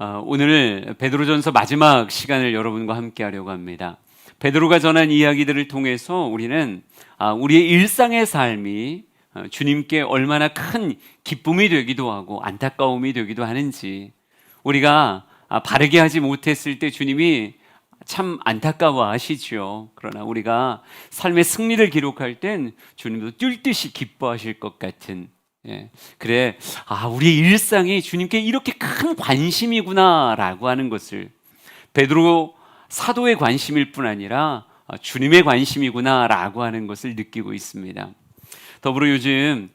오늘 베드로전서 마지막 시간을 여러분과 함께 하려고 합니다. 베드로가 전한 이야기들을 통해서 우리는 우리의 일상의 삶이 주님께 얼마나 큰 기쁨이 되기도 하고 안타까움이 되기도 하는지, 우리가 바르게 하지 못했을 때 주님이 참 안타까워하시죠. 그러나 우리가 삶의 승리를 기록할 땐 주님도 뛸 듯이 기뻐하실 것 같은, 그래, 우리의 일상이 주님께 이렇게 큰 관심이구나라고 하는 것을, 베드로 사도의 관심일 뿐 아니라 주님의 관심이구나라고 하는 것을 느끼고 있습니다. 더불어 요즘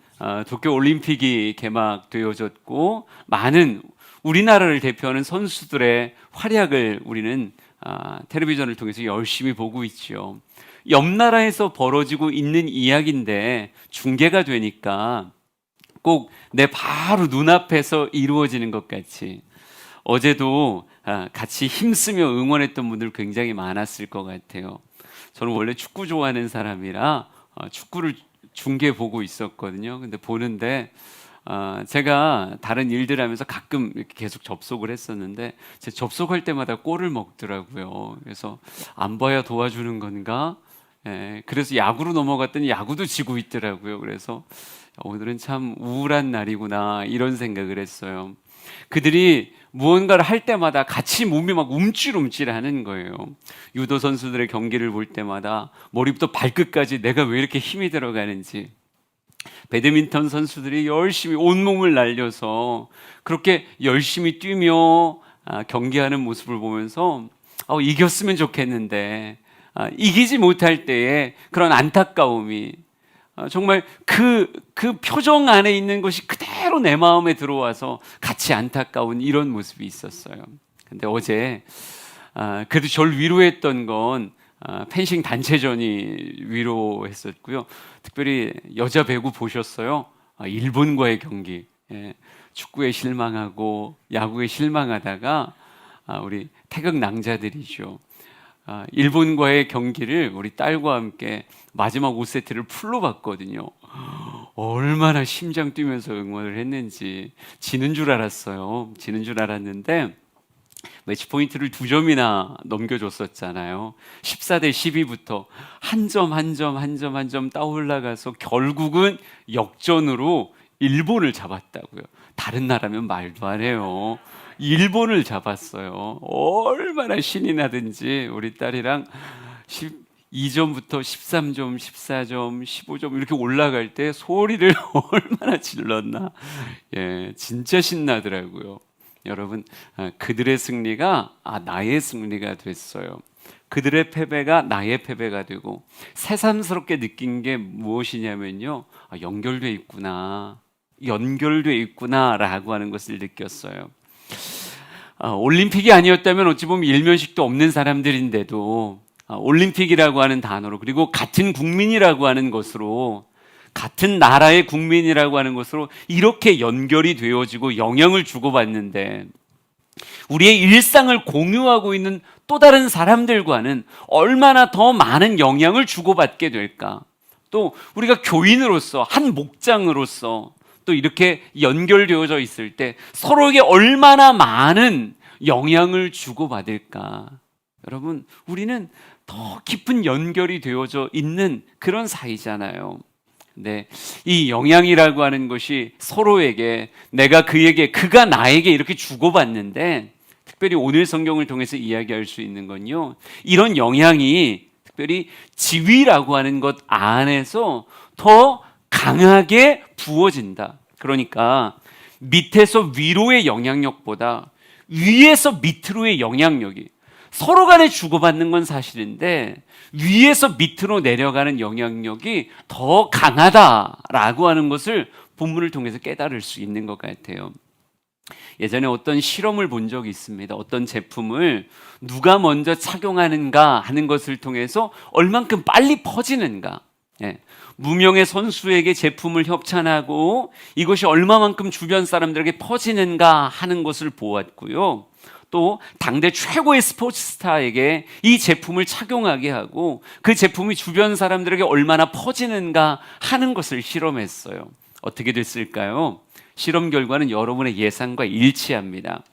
도쿄 올림픽이 개막되어졌고, 많은 우리나라를 대표하는 선수들의 활약을 우리는 텔레비전을 통해서 열심히 보고 있죠. 옆 나라에서 벌어지고 있는 이야기인데 중계가 되니까 꼭 내 바로 눈앞에서 이루어지는 것 같이, 어제도 같이 힘쓰며 응원했던 분들 굉장히 많았을 것 같아요. 저는 원래 축구 좋아하는 사람이라 축구를 중계 보고 있었거든요. 근데 보는데 제가 다른 일들 하면서 가끔 이렇게 계속 접속을 했었는데, 제 접속할 때마다 골을 먹더라고요. 그래서 안 봐야 도와주는 건가? 그래서 야구로 넘어갔더니 야구도 지고 있더라고요. 그래서 오늘은 참 우울한 날이구나, 이런 생각을 했어요. 그들이 무언가를 할 때마다 같이 몸이 막 움찔움찔하는 거예요. 유도 선수들의 경기를 볼 때마다 머리부터 발끝까지 내가 왜 이렇게 힘이 들어가는지, 배드민턴 선수들이 열심히 온몸을 날려서 그렇게 열심히 뛰며 경기하는 모습을 보면서 이겼으면 좋겠는데, 이기지 못할 때의 그런 안타까움이, 정말 그 표정 안에 있는 것이 그대로 내 마음에 들어와서 같이 안타까운 이런 모습이 있었어요. 근데 어제 그래도 저를 위로했던 건 펜싱 단체전이 위로했었고요. 특별히 여자 배구 보셨어요? 일본과의 경기. 축구에 실망하고 야구에 실망하다가 우리 태극 낭자들이죠. 일본과의 경기를 우리 딸과 함께 마지막 5세트를 풀로 봤거든요. 얼마나 심장 뛰면서 응원을 했는지. 지는 줄 알았어요. 지는 줄 알았는데 매치 포인트를 2점이나 넘겨줬었잖아요. 14대 12부터 한 점 따올라가서 결국은 역전으로 일본을 잡았다고요. 다른 나라면 말도 안 해요. 일본을 잡았어요. 얼마나 신이 나든지 우리 딸이랑 12점부터 13점, 14점, 15점 이렇게 올라갈 때 소리를 얼마나 질렀나. 진짜 신나더라고요. 여러분, 그들의 승리가 나의 승리가 됐어요. 그들의 패배가 나의 패배가 되고, 새삼스럽게 느낀 게 무엇이냐면요, 연결돼 있구나라고 하는 것을 느꼈어요. 올림픽이 아니었다면 어찌 보면 일면식도 없는 사람들인데도 올림픽이라고 하는 단어로, 그리고 같은 국민이라고 하는 것으로, 같은 나라의 국민이라고 하는 것으로 이렇게 연결이 되어지고 영향을 주고받는데, 우리의 일상을 공유하고 있는 또 다른 사람들과는 얼마나 더 많은 영향을 주고받게 될까. 또 우리가 교인으로서, 한 목장으로서 또 이렇게 연결되어져 있을 때 서로에게 얼마나 많은 영향을 주고받을까. 여러분, 우리는 더 깊은 연결이 되어져 있는 그런 사이잖아요. 네, 이 영향이라고 하는 것이 서로에게, 내가 그에게, 그가 나에게 이렇게 주고받는데, 특별히 오늘 성경을 통해서 이야기할 수 있는 건요, 이런 영향이 특별히 지위라고 하는 것 안에서 더 강하게 부어진다. 그러니까 밑에서 위로의 영향력보다 위에서 밑으로의 영향력이, 서로 간에 주고받는 건 사실인데 위에서 밑으로 내려가는 영향력이 더 강하다라고 하는 것을 본문을 통해서 깨달을 수 있는 것 같아요. 예전에 어떤 실험을 본 적이 있습니다. 어떤 제품을 누가 먼저 착용하는가 하는 것을 통해서 얼만큼 빨리 퍼지는가. 무명의 선수에게 제품을 협찬하고 이것이 얼마만큼 주변 사람들에게 퍼지는가 하는 것을 보았고요. 또 당대 최고의 스포츠 스타에게 이 제품을 착용하게 하고 그 제품이 주변 사람들에게 얼마나 퍼지는가 하는 것을 실험했어요. 어떻게 됐을까요? 실험 결과는 여러분의 예상과 일치합니다.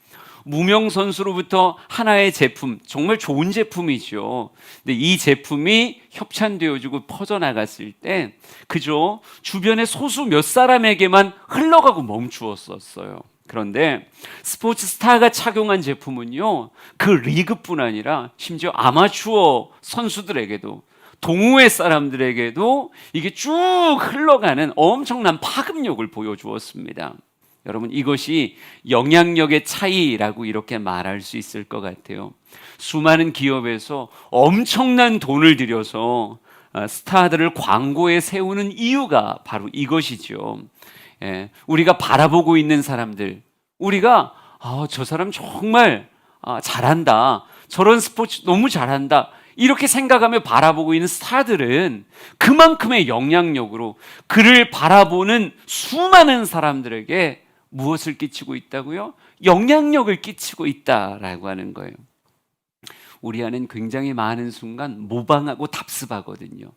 무명 선수로부터 하나의 제품, 정말 좋은 제품이죠. 근데 이 제품이 협찬되어지고 퍼져나갔을 때 그저 주변의 소수 몇 사람에게만 흘러가고 멈추었었어요. 그런데 스포츠 스타가 착용한 제품은요, 그 리그뿐 아니라 심지어 아마추어 선수들에게도, 동호회 사람들에게도 이게 쭉 흘러가는 엄청난 파급력을 보여주었습니다. 여러분, 이것이 영향력의 차이라고 이렇게 말할 수 있을 것 같아요. 수많은 기업에서 엄청난 돈을 들여서 스타들을 광고에 세우는 이유가 바로 이것이죠. 우리가 바라보고 있는 사람들, 우리가 저 사람 정말 잘한다, 저런 스포츠 너무 잘한다, 이렇게 생각하며 바라보고 있는 스타들은 그만큼의 영향력으로 그를 바라보는 수많은 사람들에게 무엇을 끼치고 있다고요? 영향력을 끼치고 있다라고 하는 거예요. 우리 안은 굉장히 많은 순간 모방하고 답습하거든요.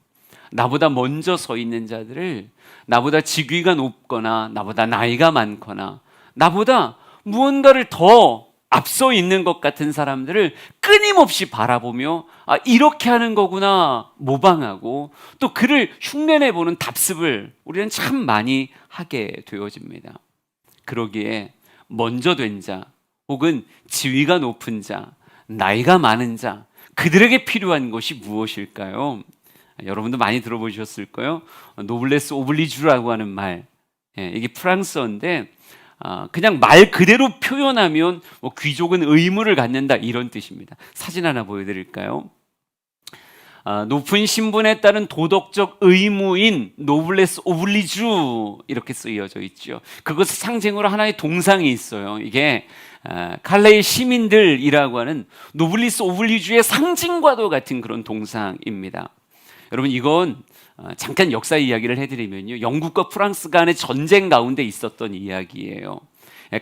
나보다 먼저 서 있는 자들을, 나보다 직위가 높거나 나보다 나이가 많거나 나보다 무언가를 더 앞서 있는 것 같은 사람들을 끊임없이 바라보며 이렇게 하는 거구나 모방하고 또 그를 흉내내보는 답습을 우리는 참 많이 하게 되어집니다. 그러기에 먼저 된 자, 혹은 지위가 높은 자, 나이가 많은 자, 그들에게 필요한 것이 무엇일까요? 여러분도 많이 들어보셨을 거예요. 노블레스 오블리주라고 하는 말, 이게 프랑스어인데 그냥 말 그대로 표현하면 귀족은 의무를 갖는다, 이런 뜻입니다. 사진 하나 보여드릴까요? 높은 신분에 따른 도덕적 의무인 노블레스 오블리주, 이렇게 쓰여져 있죠. 그것을 상징으로 하나의 동상이 있어요. 이게 칼레의 시민들이라고 하는 노블리스 오블리주의 상징과도 같은 그런 동상입니다. 여러분, 이건 잠깐 역사 이야기를 해드리면요, 영국과 프랑스 간의 전쟁 가운데 있었던 이야기예요.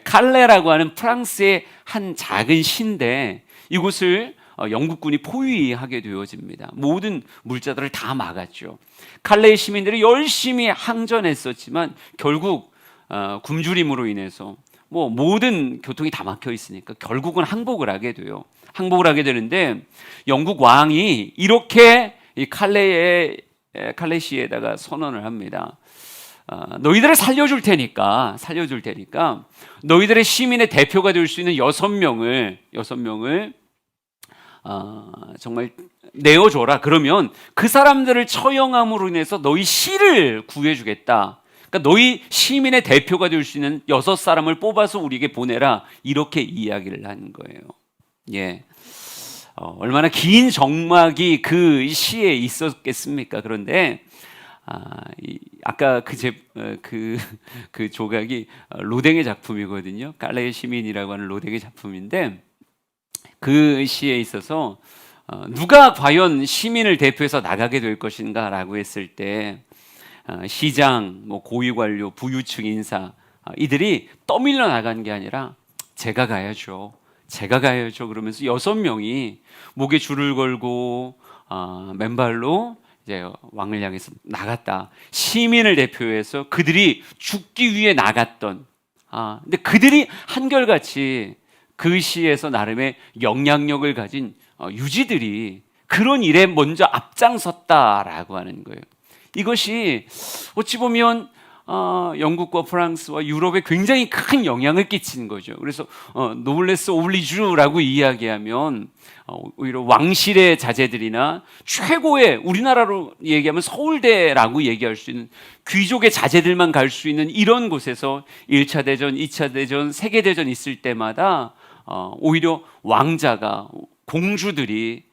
칼레라고 하는 프랑스의 한 작은 시인데 이곳을 영국군이 포위하게 되어집니다. 모든 물자들을 다 막았죠. 칼레의 시민들이 열심히 항전했었지만 결국 굶주림으로 인해서 모든 교통이 다 막혀 있으니까 결국은 항복을 하게 돼요. 항복을 하게 되는데 영국 왕이 이렇게 이 칼레시에다가 선언을 합니다. 너희들을 살려줄 테니까 너희들의 시민의 대표가 될 수 있는 6명을 정말 내어줘라. 그러면 그 사람들을 처형함으로 인해서 너희 시를 구해주겠다. 그러니까 너희 시민의 대표가 될 수 있는 6사람을 뽑아서 우리에게 보내라, 이렇게 이야기를 하는 거예요. 얼마나 긴 정막이 그 시에 있었겠습니까? 그런데 아까 그 조각이 로댕의 작품이거든요. 칼레의 시민이라고 하는 로댕의 작품인데 그 시에 있어서 누가 과연 시민을 대표해서 나가게 될 것인가라고 했을 때 시장, 고위관료, 부유층 인사, 이들이 떠밀려 나간 게 아니라 제가 가야죠 그러면서 6명이 목에 줄을 걸고 맨발로 이제 왕을 향해서 나갔다. 시민을 대표해서 그들이 죽기 위해 나갔던, 근데 그들이 한결같이 그 시에서 나름의 영향력을 가진 유지들이 그런 일에 먼저 앞장섰다라고 하는 거예요. 이것이 어찌 보면 영국과 프랑스와 유럽에 굉장히 큰 영향을 끼치는 거죠. 그래서 노블레스 오블리주라고 이야기하면 오히려 왕실의 자제들이나 최고의, 우리나라로 얘기하면 서울대라고 얘기할 수 있는 귀족의 자제들만 갈 수 있는 이런 곳에서 1차 대전, 2차 대전, 세계대전 있을 때마다 오히려 왕자가, 공주들이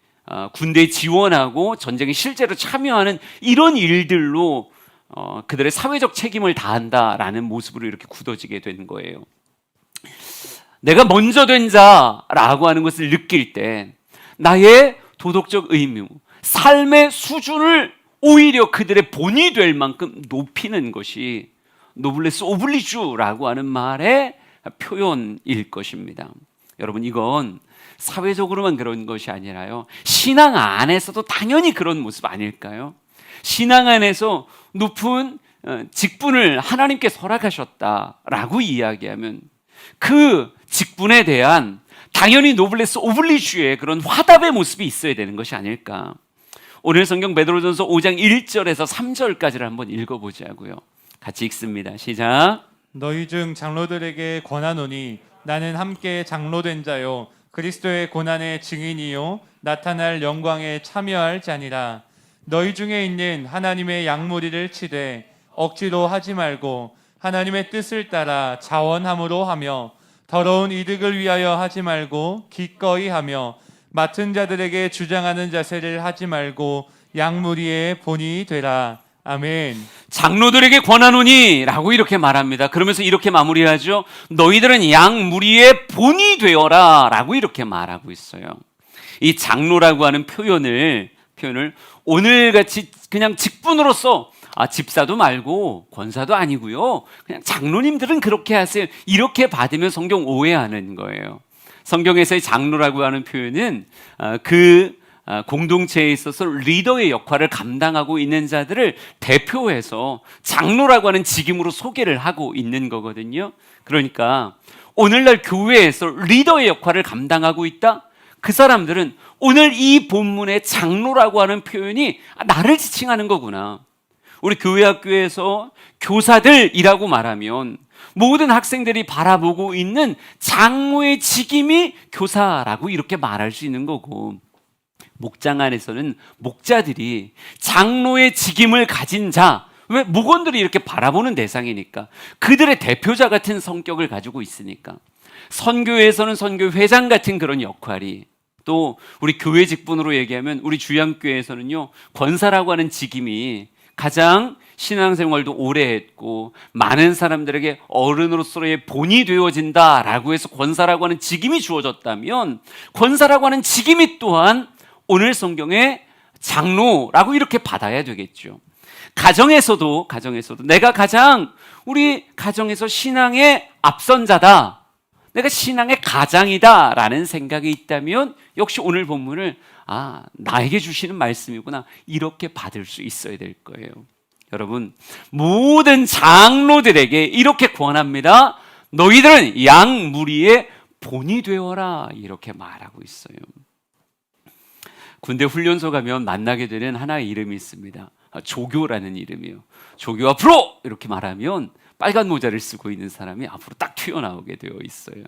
군대에 지원하고 전쟁에 실제로 참여하는 이런 일들로 그들의 사회적 책임을 다한다라는 모습으로 이렇게 굳어지게 되는 거예요. 내가 먼저 된 자라고 하는 것을 느낄 때 나의 도덕적 의무, 삶의 수준을 오히려 그들의 본이 될 만큼 높이는 것이 노블레스 오블리주라고 하는 말의 표현일 것입니다. 여러분, 이건 사회적으로만 그런 것이 아니라요, 신앙 안에서도 당연히 그런 모습 아닐까요? 신앙 안에서 높은 직분을 하나님께 허락하셨다라고 이야기하면 그 직분에 대한 당연히 노블레스 오블리주의 그런 화답의 모습이 있어야 되는 것이 아닐까. 오늘 성경 베드로전서 5장 1절에서 3절까지를 한번 읽어보자고요. 같이 읽습니다. 시작. 너희 중 장로들에게 권하노니 나는 함께 장로된 자요 그리스도의 고난의 증인이요 나타날 영광에 참여할 자니라. 너희 중에 있는 하나님의 양무리를 치되 억지로 하지 말고 하나님의 뜻을 따라 자원함으로 하며 더러운 이득을 위하여 하지 말고 기꺼이 하며 맡은 자들에게 주장하는 자세를 하지 말고 양무리의 본이 되라. 아멘. 장로들에게 권하노니 라고 이렇게 말합니다. 그러면서 이렇게 마무리하죠. 너희들은 양무리의 본이 되어라 라고 이렇게 말하고 있어요. 이 장로라고 하는 표현을 오늘같이 그냥 직분으로서 집사도 말고 권사도 아니고요, 그냥 장로님들은 그렇게 하세요, 이렇게 받으면 성경 오해하는 거예요. 성경에서의 장로라고 하는 표현은 공동체에 있어서 리더의 역할을 감당하고 있는 자들을 대표해서 장로라고 하는 직임으로 소개를 하고 있는 거거든요. 그러니까 오늘날 교회에서 리더의 역할을 감당하고 있다? 그 사람들은 오늘 이 본문의 장로라고 하는 표현이 나를 지칭하는 거구나. 우리 교회 학교에서 교사들이라고 말하면 모든 학생들이 바라보고 있는 장로의 직임이 교사라고 이렇게 말할 수 있는 거고, 목장 안에서는 목자들이 장로의 직임을 가진 자, 왜? 목원들이 이렇게 바라보는 대상이니까, 그들의 대표자 같은 성격을 가지고 있으니까, 선교회에서는 선교 회장 같은 그런 역할이, 또 우리 교회 직분으로 얘기하면 우리 주양교회에서는요, 권사라고 하는 직임이 가장 신앙생활도 오래 했고 많은 사람들에게 어른으로서의 본이 되어진다라고 해서 권사라고 하는 직임이 주어졌다면, 권사라고 하는 직임이 또한 오늘 성경의 장로라고 이렇게 받아야 되겠죠. 가정에서도 내가 우리 가정에서 신앙의 앞선자다, 내가 신앙의 가장이다 라는 생각이 있다면 역시 오늘 본문을 나에게 주시는 말씀이구나, 이렇게 받을 수 있어야 될 거예요. 여러분, 모든 장로들에게 이렇게 권합니다. 너희들은 양무리의 본이 되어라, 이렇게 말하고 있어요. 군대 훈련소 가면 만나게 되는 하나의 이름이 있습니다. 조교라는 이름이에요. 조교 앞으로 이렇게 말하면 빨간 모자를 쓰고 있는 사람이 앞으로 딱 튀어나오게 되어 있어요.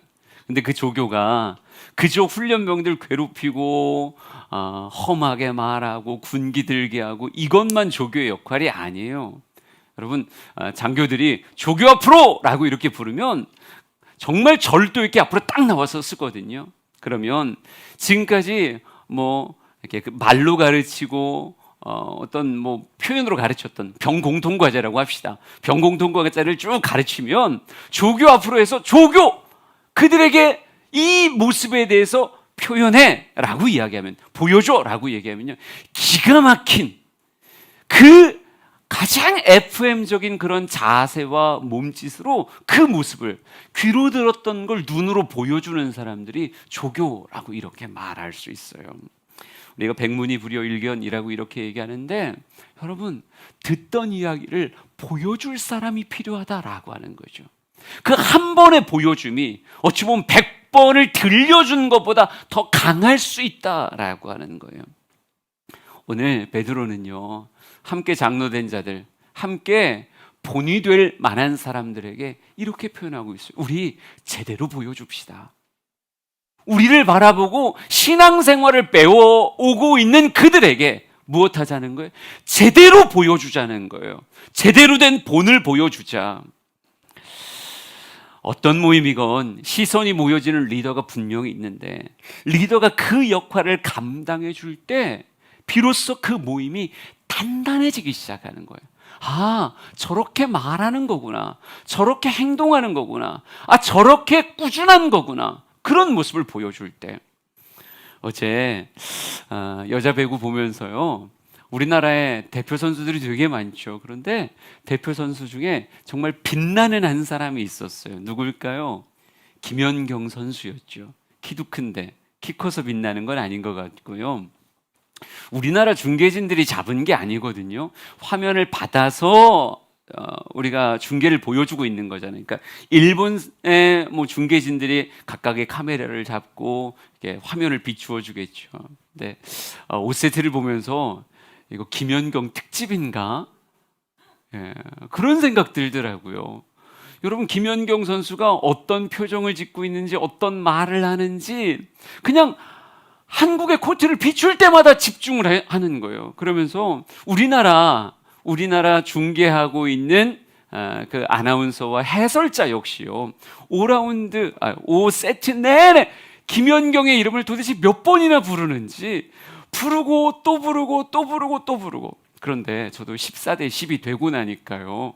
근데 그 조교가 그저 훈련병들 괴롭히고 험하게 말하고 군기 들게 하고 이것만 조교의 역할이 아니에요. 여러분, 장교들이 조교 앞으로 라고 이렇게 부르면 정말 절도 있게 앞으로 딱 나와서 쓰거든요. 그러면 지금까지 이렇게 말로 가르치고 어떤 표현으로 가르쳤던 병공통과제라고 합시다. 병공통과제를 쭉 가르치면 조교 앞으로 해서 조교! 그들에게 이 모습에 대해서 표현해 라고 이야기하면, 보여줘 라고 얘기하면요, 기가 막힌 그 가장 FM적인 그런 자세와 몸짓으로 그 모습을, 귀로 들었던 걸 눈으로 보여주는 사람들이 조교라고 이렇게 말할 수 있어요. 우리가 백문이 불여일견이라고 이렇게 얘기하는데, 여러분, 듣던 이야기를 보여줄 사람이 필요하다라고 하는 거죠. 그 한 번의 보여줌이 어찌 보면 100번을 들려준 것보다 더 강할 수 있다라고 하는 거예요. 오늘 베드로는요, 함께 장로된 자들, 함께 본이 될 만한 사람들에게 이렇게 표현하고 있어요. 우리 제대로 보여줍시다. 우리를 바라보고 신앙생활을 배워오고 있는 그들에게 무엇 하자는 거예요? 제대로 보여주자는 거예요. 제대로 된 본을 보여주자. 어떤 모임이건 시선이 모여지는 리더가 분명히 있는데, 리더가 그 역할을 감당해 줄 때 비로소 그 모임이 단단해지기 시작하는 거예요. 저렇게 말하는 거구나, 저렇게 행동하는 거구나, 저렇게 꾸준한 거구나, 그런 모습을 보여줄 때. 어제 여자 배구 보면서요, 우리나라에 대표 선수들이 되게 많죠. 그런데 대표 선수 중에 정말 빛나는 한 사람이 있었어요. 누굴까요? 김연경 선수였죠. 키도 큰데 키 커서 빛나는 건 아닌 것 같고요. 우리나라 중계진들이 잡은 게 아니거든요. 화면을 받아서 우리가 중계를 보여주고 있는 거잖아요. 그러니까 일본의 뭐 중계진들이 각각의 카메라를 잡고 이렇게 화면을 비추어 주겠죠. 근데 5세트를 보면서 이거 김연경 특집인가? 예, 그런 생각 들더라고요. 여러분, 김연경 선수가 어떤 표정을 짓고 있는지, 어떤 말을 하는지 그냥 한국의 코트를 비출 때마다 집중을 하는 거예요. 그러면서 우리나라 중계하고 있는 그 아나운서와 해설자 역시요, 5세트 내내 김연경의 이름을 도대체 몇 번이나 부르는지 부르고 또 부르고 또 부르고 또 부르고. 그런데 저도 14대 10이 되고 나니까요,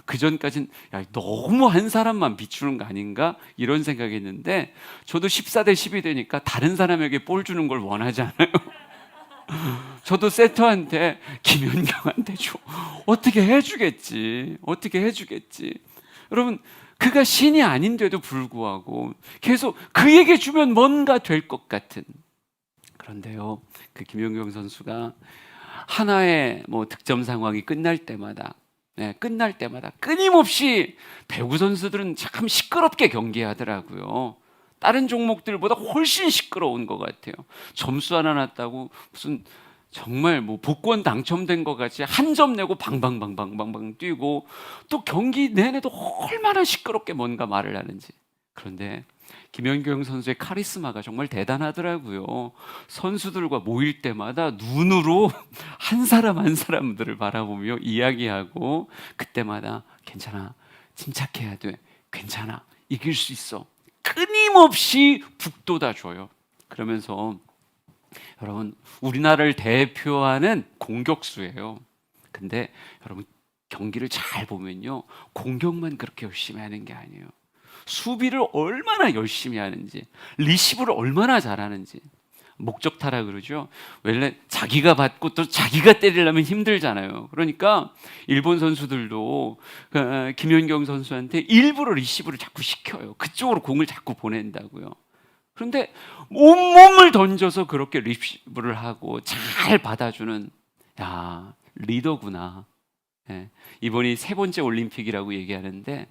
그 전까진 너무 한 사람만 비추는 거 아닌가 이런 생각했는데, 저도 14대 10이 되니까 다른 사람에게 볼 주는 걸 원하지 않아요. 저도 세터한테 김연경한테 줘. 어떻게 해주겠지. 여러분, 그가 신이 아닌데도 불구하고 계속 그에게 주면 뭔가 될 것 같은. 그런데요, 그 김연경 선수가 하나의 뭐 득점 상황이 끝날 때마다 끊임없이 배구 선수들은 참 시끄럽게 경기하더라고요. 다른 종목들보다 훨씬 시끄러운 것 같아요. 점수 하나 났다고 무슨 정말 뭐 복권 당첨된 것 같이 한 점 내고 방방방방방방 뛰고, 또 경기 내내도 얼마나 시끄럽게 뭔가 말을 하는지. 그런데 김연경 선수의 카리스마가 정말 대단하더라고요. 선수들과 모일 때마다 눈으로 한 사람 한 사람들을 바라보며 이야기하고, 그때마다 괜찮아, 침착해야 돼, 괜찮아, 이길 수 있어, 끊임없이 북돋아줘요. 그러면서 여러분, 우리나라를 대표하는 공격수예요. 근데 여러분, 경기를 잘 보면요, 공격만 그렇게 열심히 하는 게 아니에요. 수비를 얼마나 열심히 하는지, 리시브를 얼마나 잘하는지. 목적타라 그러죠. 원래 자기가 받고 또 자기가 때리려면 힘들잖아요. 그러니까 일본 선수들도 김연경 선수한테 일부러 리시브를 자꾸 시켜요. 그쪽으로 공을 자꾸 보낸다고요. 그런데 온몸을 던져서 그렇게 리시브를 하고 잘 받아주는, 리더구나. 예, 이번이 3번째 올림픽이라고 얘기하는데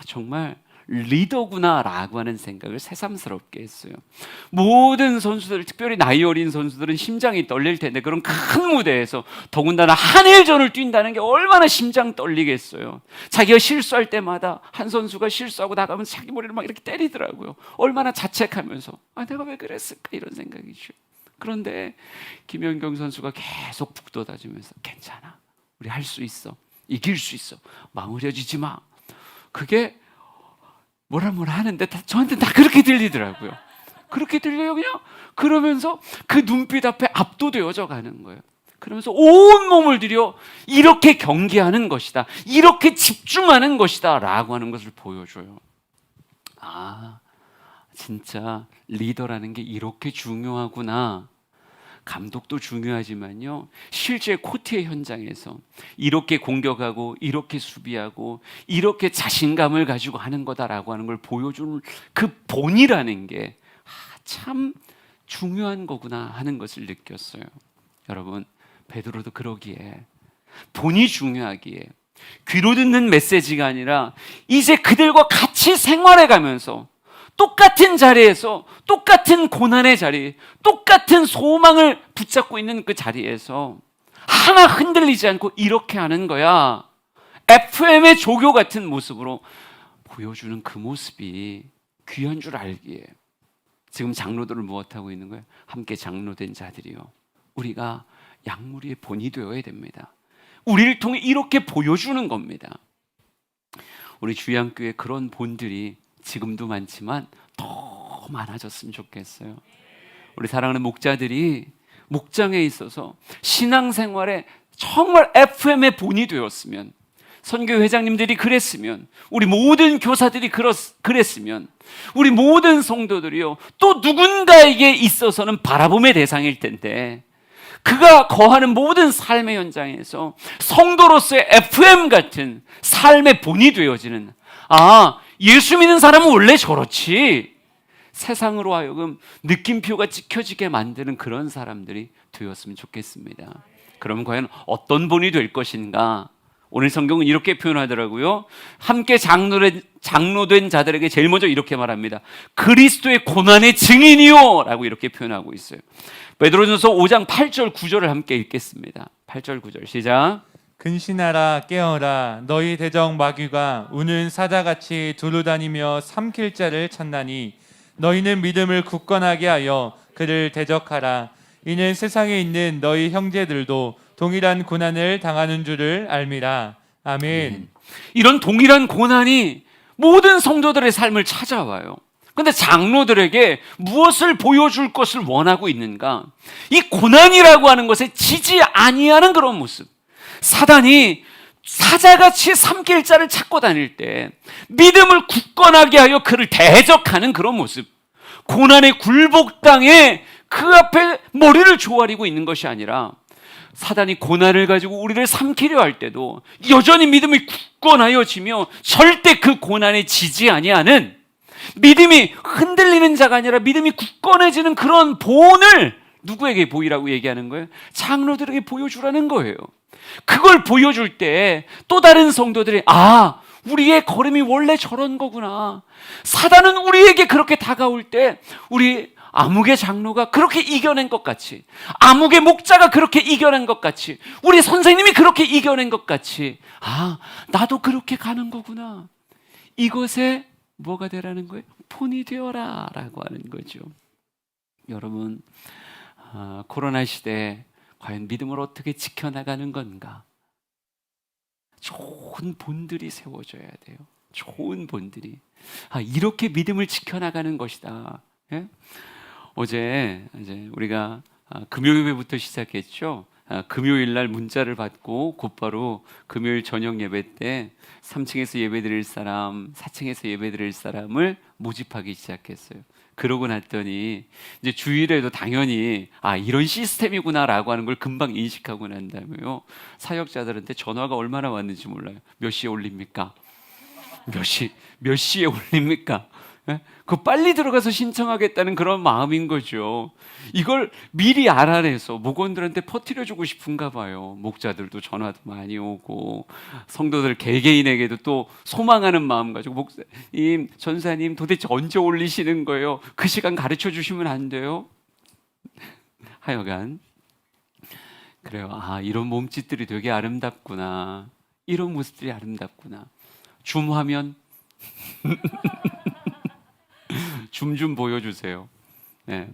정말 리더구나라고 하는 생각을 새삼스럽게 했어요. 모든 선수들, 특별히 나이 어린 선수들은 심장이 떨릴 텐데, 그런 큰 무대에서 더군다나 한일전을 뛴다는 게 얼마나 심장 떨리겠어요. 자기가 실수할 때마다 한 선수가 실수하고 나가면 자기 머리를 막 이렇게 때리더라고요. 얼마나 자책하면서 내가 왜 그랬을까 이런 생각이죠. 그런데 김연경 선수가 계속 북돋아주면서 괜찮아, 우리 할 수 있어, 이길 수 있어, 망설여지지 마. 그게 뭐라 하는데 저한테 다 그렇게 들리더라고요. 그렇게 들려요, 그냥. 그러면서 그 눈빛 앞에 압도되어져 가는 거예요. 그러면서 온 몸을 들여 이렇게 경기하는 것이다, 이렇게 집중하는 것이다 라고 하는 것을 보여줘요. 진짜 리더라는 게 이렇게 중요하구나. 감독도 중요하지만요, 실제 코트의 현장에서 이렇게 공격하고 이렇게 수비하고 이렇게 자신감을 가지고 하는 거다라고 하는 걸 보여주는 그 본이라는 게 참 중요한 거구나 하는 것을 느꼈어요. 여러분, 베드로도 그러기에, 본이 중요하기에, 귀로 듣는 메시지가 아니라 이제 그들과 같이 생활해 가면서 똑같은 자리에서, 똑같은 고난의 자리, 똑같은 소망을 붙잡고 있는 그 자리에서 하나 흔들리지 않고 이렇게 하는 거야. FM의 조교 같은 모습으로 보여주는 그 모습이 귀한 줄 알기에, 지금 장로들을 무엇하고 있는 거예요? 함께 장로된 자들이요, 우리가 양무리의 본이 되어야 됩니다. 우리를 통해 이렇게 보여주는 겁니다. 우리 주양교회 그런 본들이 지금도 많지만 더 많아졌으면 좋겠어요. 우리 사랑하는 목자들이 목장에 있어서 신앙생활에 정말 FM의 본이 되었으면, 선교 회장님들이 그랬으면, 우리 모든 교사들이 그랬으면, 우리 모든 성도들이요, 또 누군가에게 있어서는 바라봄의 대상일 텐데, 그가 거하는 모든 삶의 현장에서 성도로서의 FM 같은 삶의 본이 되어지는, 예수 믿는 사람은 원래 저렇지, 세상으로 하여금 느낌표가 찍혀지게 만드는 그런 사람들이 되었으면 좋겠습니다. 그럼 과연 어떤 본이 될 것인가? 오늘 성경은 이렇게 표현하더라고요. 함께 장로된 자들에게 제일 먼저 이렇게 말합니다. 그리스도의 고난의 증인이요 라고 이렇게 표현하고 있어요. 베드로전서 5장 8절 9절을 함께 읽겠습니다. 8절 9절 시작. 근신하라 깨어라 너희 대적 마귀가 우는 사자같이 두루다니며 삼킬 자를 찾나니 너희는 믿음을 굳건하게 하여 그를 대적하라. 이는 세상에 있는 너희 형제들도 동일한 고난을 당하는 줄을 알미라. 아멘. 이런 동일한 고난이 모든 성도들의 삶을 찾아와요. 근데 장로들에게 무엇을 보여줄 것을 원하고 있는가? 이 고난이라고 하는 것에 지지 아니하는 그런 모습. 사단이 사자같이 삼킬 자를 찾고 다닐 때 믿음을 굳건하게 하여 그를 대적하는 그런 모습. 고난의 굴복당에 그 앞에 머리를 조아리고 있는 것이 아니라 사단이 고난을 가지고 우리를 삼키려 할 때도 여전히 믿음이 굳건하여지며 절대 그 고난에 지지 아니하는, 믿음이 흔들리는 자가 아니라 믿음이 굳건해지는 그런 본을 누구에게 보이라고 얘기하는 거예요? 장로들에게 보여주라는 거예요. 그걸 보여줄 때 또 다른 성도들이 우리의 걸음이 원래 저런 거구나. 사단은 우리에게 그렇게 다가올 때 우리 아무개 장로가 그렇게 이겨낸 것 같이, 아무개 목자가 그렇게 이겨낸 것 같이, 우리 선생님이 그렇게 이겨낸 것 같이, 나도 그렇게 가는 거구나. 이것에 뭐가 되라는 거예요? 본이 되어라 라고 하는 거죠. 여러분, 코로나 시대에 과연 믿음을 어떻게 지켜나가는 건가? 좋은 본들이 세워져야 돼요. 좋은 본들이. 이렇게 믿음을 지켜나가는 것이다. 예? 어제 이제 우리가 금요일부터 시작했죠. 금요일 날 문자를 받고 곧바로 금요일 저녁 예배 때 3층에서 예배 드릴 사람, 4층에서 예배 드릴 사람을 모집하기 시작했어요. 그러고 났더니 이제 주일에도 당연히 이런 시스템이구나라고 하는 걸 금방 인식하고 난 다음에요. 사역자들한테 전화가 얼마나 왔는지 몰라요. 몇 시에 올립니까? 몇 시에 올립니까? 예? 그 빨리 들어가서 신청하겠다는 그런 마음인 거죠. 이걸 미리 알아내서 목원들한테 퍼뜨려주고 싶은가 봐요. 목자들도 전화도 많이 오고 성도들 개개인에게도 또 소망하는 마음 가지고, 목사님, 전사님 도대체 언제 올리시는 거예요? 그 시간 가르쳐 주시면 안 돼요? 하여간 그래요. 이런 몸짓들이 되게 아름답구나. 이런 모습들이 아름답구나. 줌 화면 좀 보여주세요. 네.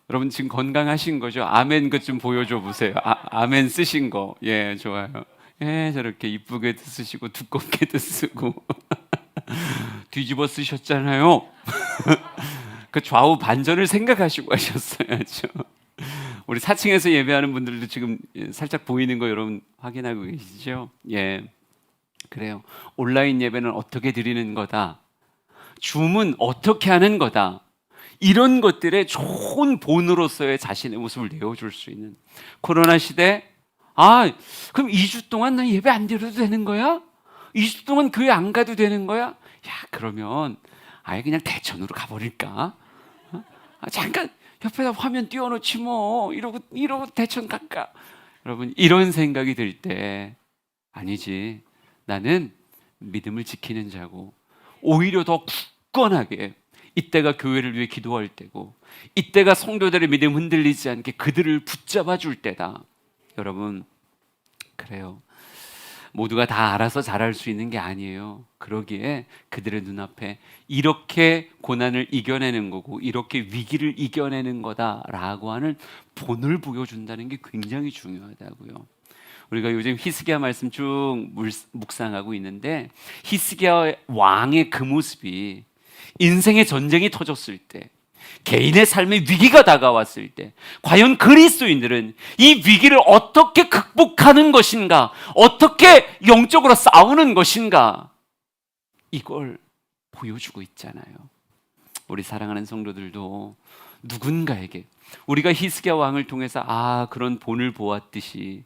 여러분 지금 건강하신 거죠? 아멘 것 좀 보여줘 보세요. 아멘 쓰신 거. 예, 좋아요. 예, 저렇게 이쁘게도 쓰시고 두껍게도 쓰고 뒤집어 쓰셨잖아요. 그 좌우 반전을 생각하시고 하셨어야죠. 우리 4층에서 예배하는 분들도 지금 살짝 보이는 거 여러분 확인하고 계시죠? 예, 그래요. 온라인 예배는 어떻게 드리는 거다. 줌은 어떻게 하는 거다. 이런 것들에 좋은 본으로서의 자신의 모습을 내어줄 수 있는 코로나 시대. 그럼 2주 동안 나 예배 안 드려도 되는 거야? 2주 동안 교회 안 가도 되는 거야? 그러면 아예 그냥 대천으로 가버릴까? 잠깐 옆에다 화면 띄워놓지 뭐. 이러고 대천 갈까? 여러분, 이런 생각이 들 때 아니지, 나는 믿음을 지키는 자고 오히려 더 굳건하게 이때가 교회를 위해 기도할 때고 이때가 성도들의 믿음 흔들리지 않게 그들을 붙잡아 줄 때다. 여러분, 그래요. 모두가 다 알아서 잘할 수 있는 게 아니에요. 그러기에 그들의 눈앞에 이렇게 고난을 이겨내는 거고 이렇게 위기를 이겨내는 거다라고 하는 본을 보여준다는 게 굉장히 중요하다고요. 우리가 요즘 히스기야 말씀 쭉 묵상하고 있는데, 히스기야 왕의 그 모습이 인생의 전쟁이 터졌을 때, 개인의 삶의 위기가 다가왔을 때 과연 그리스도인들은 이 위기를 어떻게 극복하는 것인가, 어떻게 영적으로 싸우는 것인가, 이걸 보여주고 있잖아요. 우리 사랑하는 성도들도 누군가에게 우리가 히스기야 왕을 통해서 그런 본을 보았듯이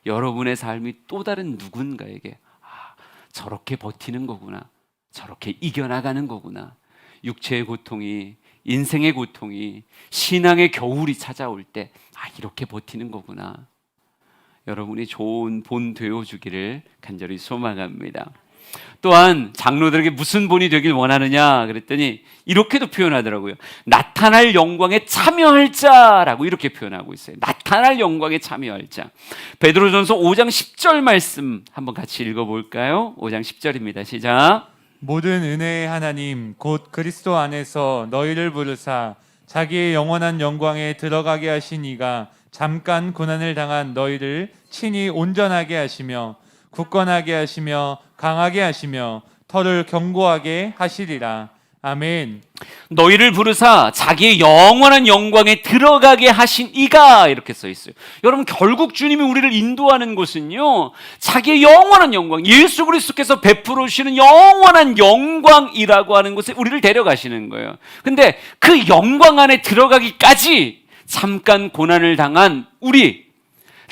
여러분의 삶이 또 다른 누군가에게 저렇게 버티는 거구나, 저렇게 이겨나가는 거구나, 육체의 고통이, 인생의 고통이, 신앙의 겨울이 찾아올 때 이렇게 버티는 거구나. 여러분이 좋은 본 되어주기를 간절히 소망합니다. 또한 장로들에게 무슨 본이 되길 원하느냐 그랬더니 이렇게도 표현하더라고요. 나타날 영광에 참여할 자라고 이렇게 표현하고 있어요. 나타날 영광에 참여할 자. 베드로전서 5장 10절 말씀 한번 같이 읽어볼까요? 5장 10절입니다. 시작. 모든 은혜의 하나님 곧 그리스도 안에서 너희를 부르사 자기의 영원한 영광에 들어가게 하신 이가 잠깐 고난을 당한 너희를 친히 온전하게 하시며 굳건하게 하시며 강하게 하시며 터를 견고하게 하시리라. 아멘. 너희를 부르사 자기의 영원한 영광에 들어가게 하신 이가 이렇게 써 있어요. 여러분 결국 주님이 우리를 인도하는 곳은요 자기의 영원한 영광, 예수 그리스도께서 베풀어 주시는 영원한 영광이라고 하는 곳에 우리를 데려가시는 거예요. 근데 그 영광 안에 들어가기까지 잠깐 고난을 당한 우리,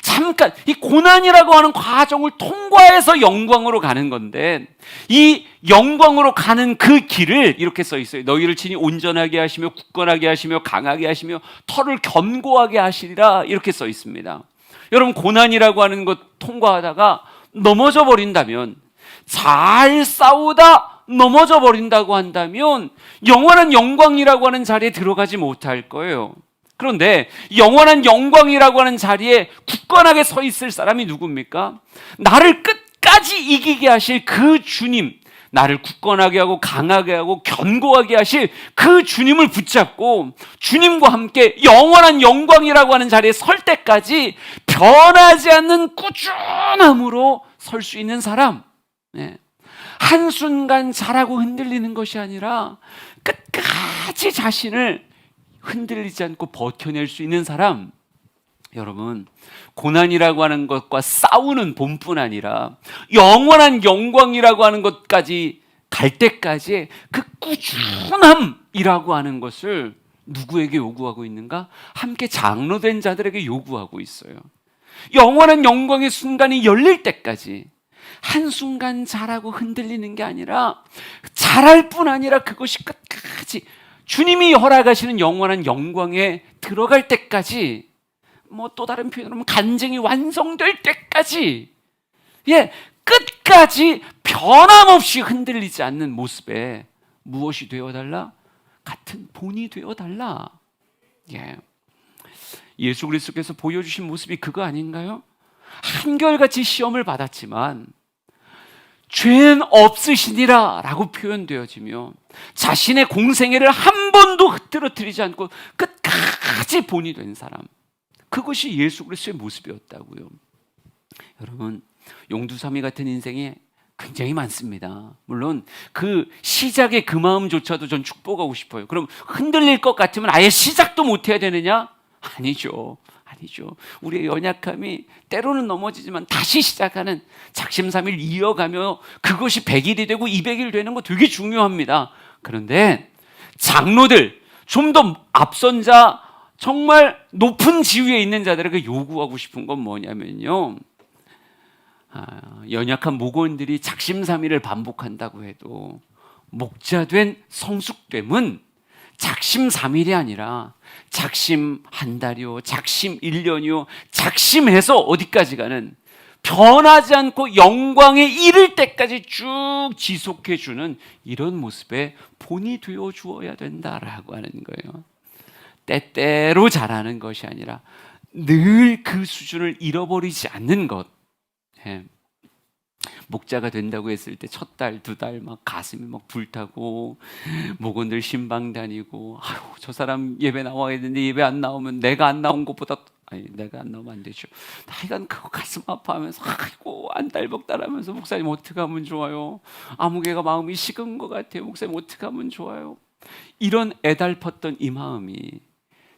잠깐 이 고난이라고 하는 과정을 통과해서 영광으로 가는 건데, 이 영광으로 가는 그 길을 이렇게 써 있어요. 너희를 친히 온전하게 하시며 굳건하게 하시며 강하게 하시며 터를 견고하게 하시리라 이렇게 써 있습니다. 여러분 고난이라고 하는 것 통과하다가 넘어져 버린다면, 잘 싸우다 넘어져 버린다고 한다면 영원한 영광이라고 하는 자리에 들어가지 못할 거예요. 그런데 영원한 영광이라고 하는 자리에 굳건하게 서 있을 사람이 누굽니까? 나를 끝까지 이기게 하실 그 주님, 나를 굳건하게 하고 강하게 하고 견고하게 하실 그 주님을 붙잡고 주님과 함께 영원한 영광이라고 하는 자리에 설 때까지 변하지 않는 꾸준함으로 설 수 있는 사람. 한순간 잘하고 흔들리는 것이 아니라 끝까지 자신을 흔들리지 않고 버텨낼 수 있는 사람. 여러분 고난이라고 하는 것과 싸우는 본뿐 아니라 영원한 영광이라고 하는 것까지 갈 때까지 그 꾸준함이라고 하는 것을 누구에게 요구하고 있는가? 함께 장로된 자들에게 요구하고 있어요. 영원한 영광의 순간이 열릴 때까지 한순간 잘하고 흔들리는 게 아니라 잘할 뿐 아니라 그것이 끝까지 주님이 허락하시는 영원한 영광에 들어갈 때까지, 또 다른 표현으로 하면 간증이 완성될 때까지, 끝까지 변함없이 흔들리지 않는 모습에 무엇이 되어달라? 같은 본이 되어달라. 예수 그리스도께서 보여주신 모습이 그거 아닌가요? 한결같이 시험을 받았지만 죄는 없으시니라 라고 표현되어지며 자신의 공생애를 한 번도 흐트러뜨리지 않고 끝까지 본이 된 사람, 그것이 예수 그리스도의 모습이었다고요. 여러분 용두사미 같은 인생이 굉장히 많습니다. 물론 그 시작의 그 마음조차도 전 축복하고 싶어요. 그럼 흔들릴 것 같으면 아예 시작도 못해야 되느냐? 아니죠. 우리의 연약함이 때로는 넘어지지만 다시 시작하는 작심삼일 이어가며 그것이 100일이 되고 200일 되는 거 되게 중요합니다. 그런데 장로들, 좀 더 앞선 자, 정말 높은 지위에 있는 자들에게 요구하고 싶은 건 뭐냐면요, 연약한 목원들이 작심삼일을 반복한다고 해도 목자된 성숙됨은 작심 3일이 아니라 작심 1달이요, 작심 1년이요, 작심해서 어디까지 가는, 변하지 않고 영광에 이를 때까지 쭉 지속해주는 이런 모습의 본이 되어 주어야 된다라고 하는 거예요. 때때로 잘하는 것이 아니라 늘 그 수준을 잃어버리지 않는 것. 목자가 된다고 했을 때 첫 달, 2달 막 가슴이 막 불타고 목원들 신방 다니고, 아유 저 사람 예배 나와야 되는데 예배 안 나오면 내가 안 나온 것보다, 내가 안 나오면 안 되죠. 하여간 그거 가슴 아파하면서 아이고 안달복달하면서 목사님 어떻게 하면 좋아요? 아무개가 마음이 식은 것 같아요. 목사님 어떻게 하면 좋아요? 이런 애달팠던 이 마음이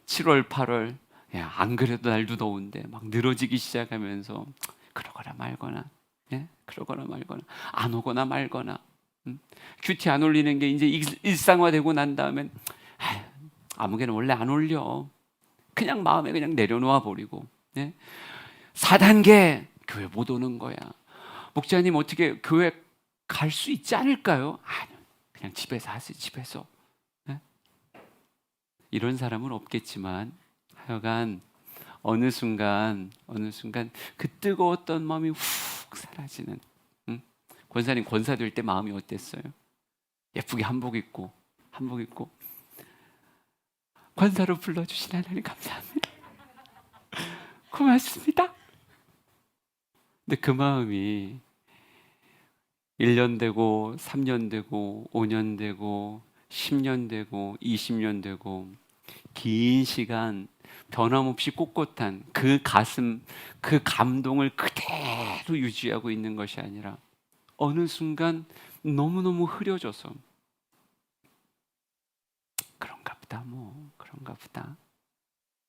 7월, 8월 안 그래도 날도 더운데 막 늘어지기 시작하면서 그러거나 말거나, 그러거나 말거나, 안 오거나 말거나, 큐티 안 올리는 게 이제 일상화되고 난 다음엔 아무개는 원래 안 올려. 그냥 마음에 그냥 내려놓아 버리고, 4단계 교회 못 오는 거야. 목자님 어떻게 교회 갈 수 있지 않을까요? 아니요, 그냥 집에서 하세요. 집에서. 이런 사람은 없겠지만 하여간 어느 순간 그 뜨거웠던 마음이 훅 사라지는. 권사님 권사 될 때 마음이 어땠어요? 예쁘게 한복 입고 권사로 불러주신 하나님 감사합니다. 고맙습니다. 근데 그 마음이 1년 되고 3년 되고 5년 되고 10년 되고 20년 되고 긴 시간 변함없이 꼿꼿한 그 가슴, 그 감동을 그대로 유지하고 있는 것이 아니라 어느 순간 너무너무 흐려져서 그런가 보다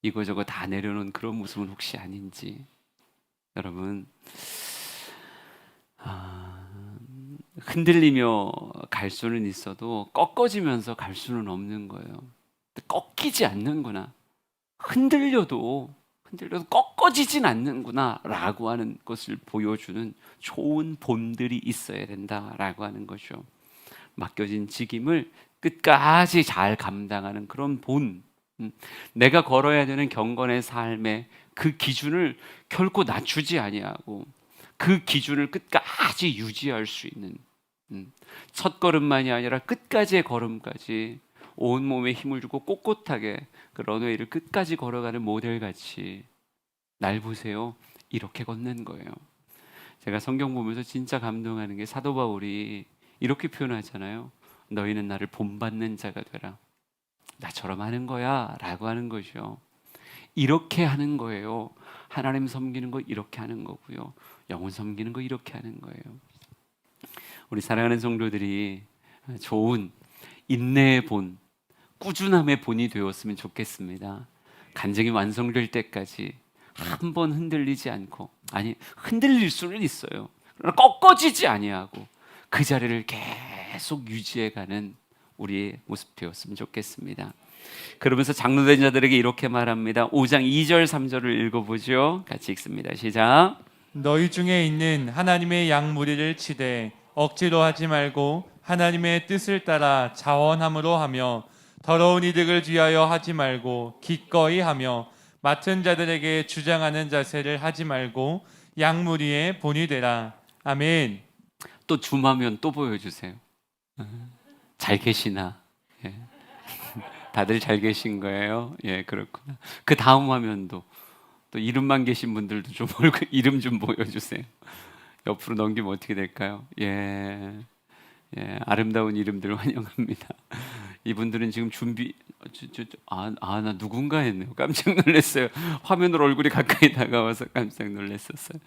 이거저거 다 내려놓은 그런 모습은 혹시 아닌지. 여러분, 흔들리며 갈 수는 있어도 꺾어지면서 갈 수는 없는 거예요. 꺾이지 않는구나, 흔들려도 꺾어지진 않는구나 라고 하는 것을 보여주는 좋은 본들이 있어야 된다라고 하는 거죠. 맡겨진 직임을 끝까지 잘 감당하는 그런 본, 내가 걸어야 되는 경건의 삶의 그 기준을 결코 낮추지 아니하고 그 기준을 끝까지 유지할 수 있는, 첫 걸음만이 아니라 끝까지의 걸음까지 온몸에 힘을 주고 꼿꼿하게 그 런웨이를 끝까지 걸어가는 모델같이 날 보세요, 이렇게 걷는 거예요. 제가 성경 보면서 진짜 감동하는 게 사도 바울이 이렇게 표현하잖아요. 너희는 나를 본받는 자가 되라. 나처럼 하는 거야 라고 하는 거죠. 이렇게 하는 거예요. 하나님 섬기는 거 이렇게 하는 거고요, 영혼 섬기는 거 이렇게 하는 거예요. 우리 사랑하는 성도들이 좋은 인내의 본, 꾸준함의 본이 되었으면 좋겠습니다. 간증이 완성될 때까지 한 번 흔들리지 않고, 아니 흔들릴 수는 있어요. 그러나 꺾어지지 아니하고 그 자리를 계속 유지해가는 우리의 모습 되었으면 좋겠습니다. 그러면서 장로된 자들에게 이렇게 말합니다. 5장 2절 3절을 읽어보죠. 같이 읽습니다. 시작. 너희 중에 있는 하나님의 양 무리를 치되 억지로 하지 말고 하나님의 뜻을 따라 자원함으로 하며 더러운 이득을 위하여 하지 말고 기꺼이 하며 맡은 자들에게 주장하는 자세를 하지 말고 양 무리의 본이 되라. 아멘. 또 줌하면 또 보여주세요. 잘 계시나? 예. 다들 잘 계신 거예요? 예, 그렇구나. 그 다음 화면도 또 이름만 계신 분들도 좀 얼굴 이름 좀 보여주세요. 옆으로 넘기면 어떻게 될까요? 예, 아름다운 이름들 환영합니다. 이분들은 지금 나 누군가 했네요. 깜짝 놀랐어요. 화면으로 얼굴이 가까이 다가와서 깜짝 놀랐었어요.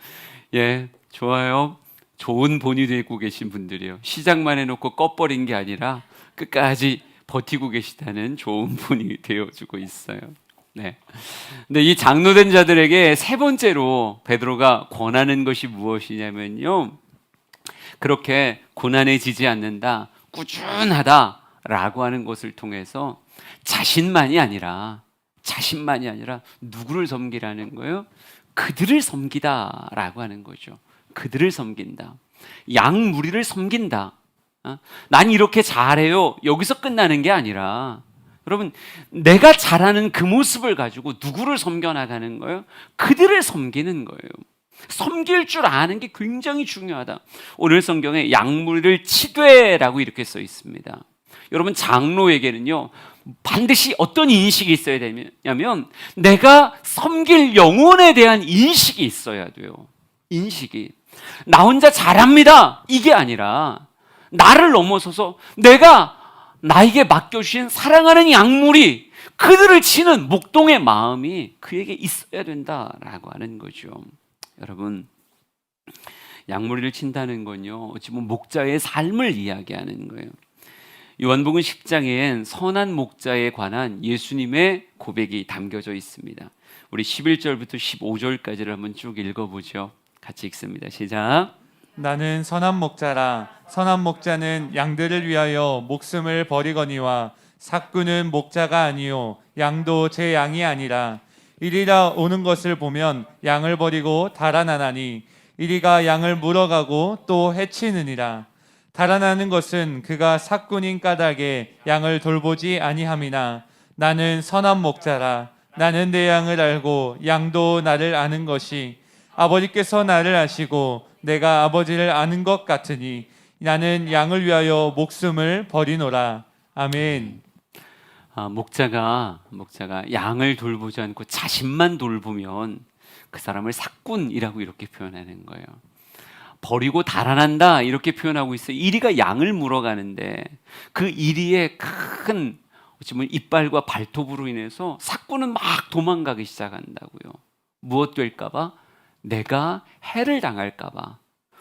예, 좋아요. 좋은 본이 되고 계신 분들이요. 시작만 해놓고 꺼버린 게 아니라 끝까지 버티고 계시다는 좋은 본이 되어주고 있어요. 네. 근데 이 장로된 자들에게 세 번째로 베드로가 권하는 것이 무엇이냐면요, 그렇게 고난해지지 않는다, 꾸준하다라고 하는 것을 통해서 자신만이 아니라 누구를 섬기라는 거예요? 그들을 섬기다라고 하는 거죠. 그들을 섬긴다. 양 무리를 섬긴다. 난 이렇게 잘해요, 여기서 끝나는 게 아니라, 여러분, 내가 잘하는 그 모습을 가지고 누구를 섬겨나가는 거예요? 그들을 섬기는 거예요. 섬길 줄 아는 게 굉장히 중요하다. 오늘 성경에 양무리를 치되라고 이렇게 써 있습니다. 여러분, 장로에게는요 반드시 어떤 인식이 있어야 되냐면 내가 섬길 영혼에 대한 인식이 있어야 돼요. 인식이 나 혼자 잘합니다 이게 아니라 나를 넘어서서 내가 나에게 맡겨주신 사랑하는 양무리, 그들을 치는 목동의 마음이 그에게 있어야 된다라고 하는 거죠. 여러분, 양무리를 친다는 건요 어찌 보면 목자의 삶을 이야기하는 거예요. 요한복음 10장엔 선한 목자에 관한 예수님의 고백이 담겨져 있습니다. 우리 11절부터 15절까지를 한번 쭉 읽어보죠. 같이 읽습니다. 시작. 나는 선한 목자라. 선한 목자는 양들을 위하여 목숨을 버리거니와 삭구는 목자가 아니요 양도 제 양이 아니라. 이리라 오는 것을 보면 양을 버리고 달아나나니 이리가 양을 물어가고 또 해치느니라. 달아나는 것은 그가 삭군인 까닭에 양을 돌보지 아니함이나 나는 선한 목자라. 나는 내 양을 알고 양도 나를 아는 것이 아버지께서 나를 아시고 내가 아버지를 아는 것 같으니 나는 양을 위하여 목숨을 버리노라. 아멘. 목자가 양을 돌보지 않고 자신만 돌보면 그 사람을 사꾼이라고 이렇게 표현하는 거예요. 버리고 달아난다 이렇게 표현하고 있어요. 이리가 양을 물어가는데 그 이리의 큰 어찌보면 이빨과 발톱으로 인해서 사꾼은 막 도망가기 시작한다고요. 무엇 될까봐? 내가 해를 당할까봐.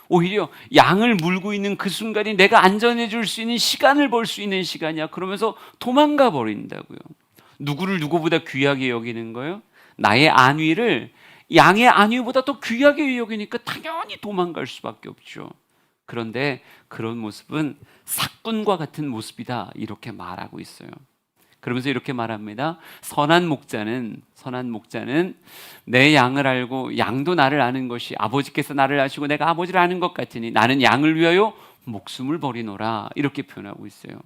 오히려 양을 물고 있는 그 순간이 내가 안전해질 수 있는 시간을 벌 수 있는 시간이야. 그러면서 도망가 버린다고요. 누구를 누구보다 귀하게 여기는 거예요? 나의 안위를 양의 안위보다 더 귀하게 여기니까 당연히 도망갈 수밖에 없죠. 그런데 그런 모습은 사꾼과 같은 모습이다 이렇게 말하고 있어요. 그러면서 이렇게 말합니다. 선한 목자는 내 양을 알고 양도 나를 아는 것이 아버지께서 나를 아시고 내가 아버지를 아는 것 같으니 나는 양을 위하여 목숨을 버리노라 이렇게 표현하고 있어요.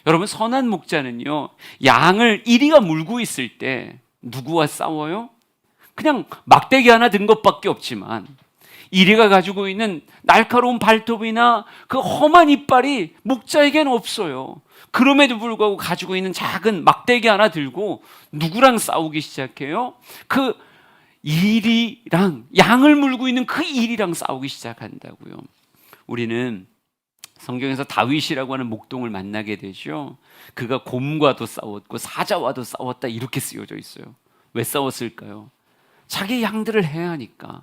여러분, 선한 목자는요, 양을 이리가 물고 있을 때 누구와 싸워요? 그냥 막대기 하나 든 것밖에 없지만 이리가 가지고 있는 날카로운 발톱이나 그 험한 이빨이 목자에게는 없어요. 그럼에도 불구하고 가지고 있는 작은 막대기 하나 들고 누구랑 싸우기 시작해요? 그 이리랑, 양을 물고 있는 그 이리랑 싸우기 시작한다고요. 우리는 성경에서 다윗이라고 하는 목동을 만나게 되죠. 그가 곰과도 싸웠고 사자와도 싸웠다 이렇게 쓰여져 있어요. 왜 싸웠을까요? 자기 양들을 해하니까.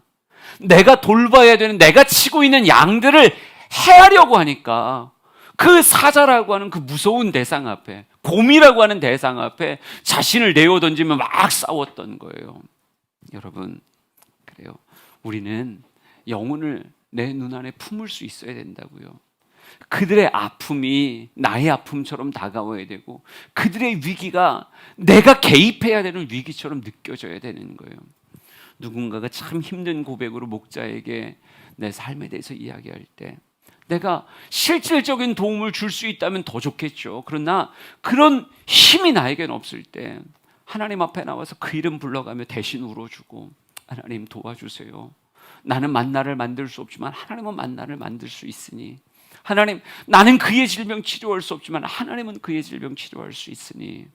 내가 돌봐야 되는, 내가 치고 있는 양들을 해하려고 하니까 그 사자라고 하는 그 무서운 대상 앞에, 곰이라고 하는 대상 앞에 자신을 내어 던지며 막 싸웠던 거예요. 여러분, 그래요. 우리는 영혼을 내 눈 안에 품을 수 있어야 된다고요. 그들의 아픔이 나의 아픔처럼 다가와야 되고 그들의 위기가 내가 개입해야 되는 위기처럼 느껴져야 되는 거예요. 누군가가 참 힘든 고백으로 목자에게 내 삶에 대해서 이야기할 때 내가 실질적인 도움을 줄 수 있다면 더 좋겠죠. 그러나 그런 힘이 나에게는 없을 때 하나님 앞에 나와서 그 이름 불러가며 대신 울어주고, 하나님 도와주세요. 나는 만나를 만들 수 없지만 하나님은 만나를 만들 수 있으니, 하나님, 나는 그의 질병 치료할 수 없지만 하나님은 그의 질병 치료할 수 있으니.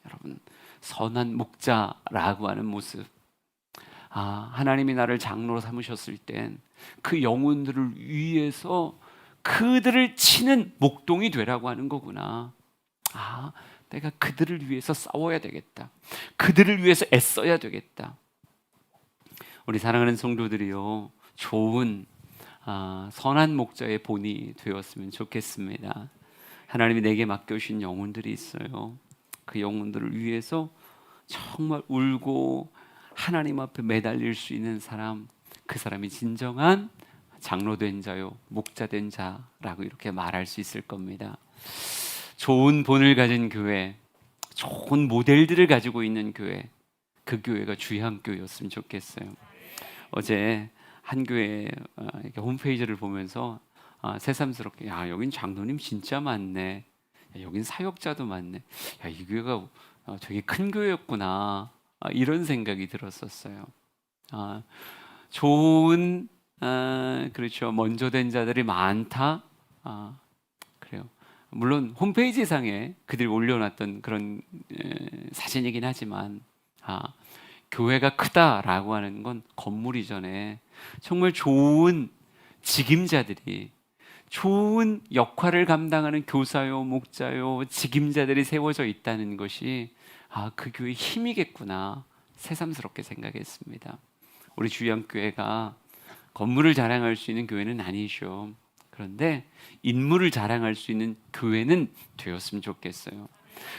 여러분, 선한 목자라고 하는 모습, 하나님이 나를 장로로 삼으셨을 땐 그 영혼들을 위해서 그들을 치는 목동이 되라고 하는 거구나. 내가 그들을 위해서 싸워야 되겠다. 그들을 위해서 애써야 되겠다. 우리 사랑하는 성도들이요, 좋은 선한 목자의 본이 되었으면 좋겠습니다. 하나님이 내게 맡겨주신 영혼들이 있어요. 그 영혼들을 위해서 정말 울고 하나님 앞에 매달릴 수 있는 사람, 그 사람이 진정한 장로된 자요, 목자된 자라고 이렇게 말할 수 있을 겁니다. 좋은 본을 가진 교회, 좋은 모델들을 가지고 있는 교회, 그 교회가 주양교회였으면 좋겠어요. 어제 한 교회 홈페이지를 보면서 새삼스럽게, 여긴 장로님 진짜 많네, 여긴 사역자도 많네, 이 교회가 되게 큰 교회였구나, 이런 생각이 들었었어요. 좋은 그렇죠, 먼저 된 자들이 많다. 그래요. 물론 홈페이지상에 그들이 올려놨던 그런 사진이긴 하지만 교회가 크다라고 하는 건 건물 이전에 정말 좋은 직임자들이, 좋은 역할을 감당하는 교사요, 목자요, 직임자들이 세워져 있다는 것이 그 교회의 힘이겠구나 새삼스럽게 생각했습니다. 우리 주양교회가 건물을 자랑할 수 있는 교회는 아니죠. 그런데 인물을 자랑할 수 있는 교회는 되었으면 좋겠어요.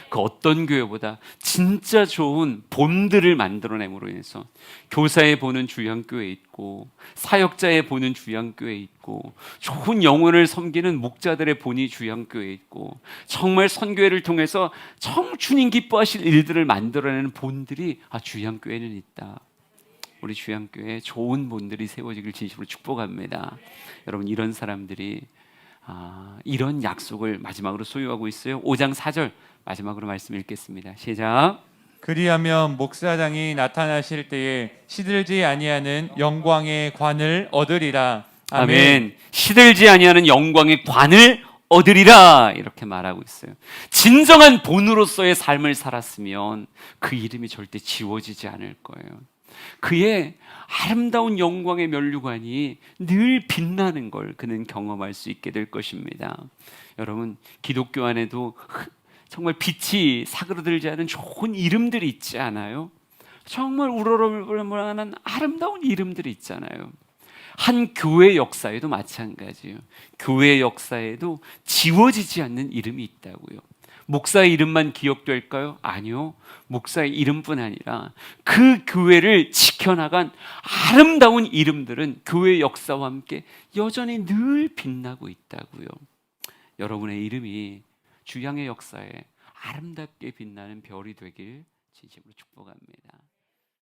그 어떤 교회보다 진짜 좋은 본들을 만들어냄으로 인해서 교사의 본은 주양교회에 있고, 사역자의 본은 주양교회에 있고, 좋은 영혼을 섬기는 목자들의 본이 주양교회에 있고, 정말 선교회를 통해서 주님 기뻐하실 일들을 만들어내는 본들이 주양교회에는 있다. 우리 주양교회에 좋은 본들이 세워지길 진심으로 축복합니다. 여러분, 이런 사람들이 이런 약속을 마지막으로 소유하고 있어요. 5장 4절 마지막으로 말씀 읽겠습니다. 시작. 그리하면 목사장이 나타나실 때에 시들지 아니하는 영광의 관을 얻으리라. 아멘. 시들지 아니하는 영광의 관을 얻으리라 이렇게 말하고 있어요. 진정한 본으로서의 삶을 살았으면 그 이름이 절대 지워지지 않을 거예요. 그의 아름다운 영광의 면류관이 늘 빛나는 걸 그는 경험할 수 있게 될 것입니다. 여러분, 기독교 안에도 정말 빛이 사그러들지 않은 좋은 이름들이 있지 않아요? 정말 우러러볼 만한 아름다운 이름들이 있잖아요. 한 교회 역사에도 마찬가지예요. 교회 역사에도 지워지지 않는 이름이 있다고요. 목사의 이름만 기억될까요? 아니요. 목사의 이름뿐 아니라 그 교회를 지켜나간 아름다운 이름들은 교회 역사와 함께 여전히 늘 빛나고 있다고요. 여러분의 이름이 주양의 역사에 아름답게 빛나는 별이 되길 진심으로 축복합니다.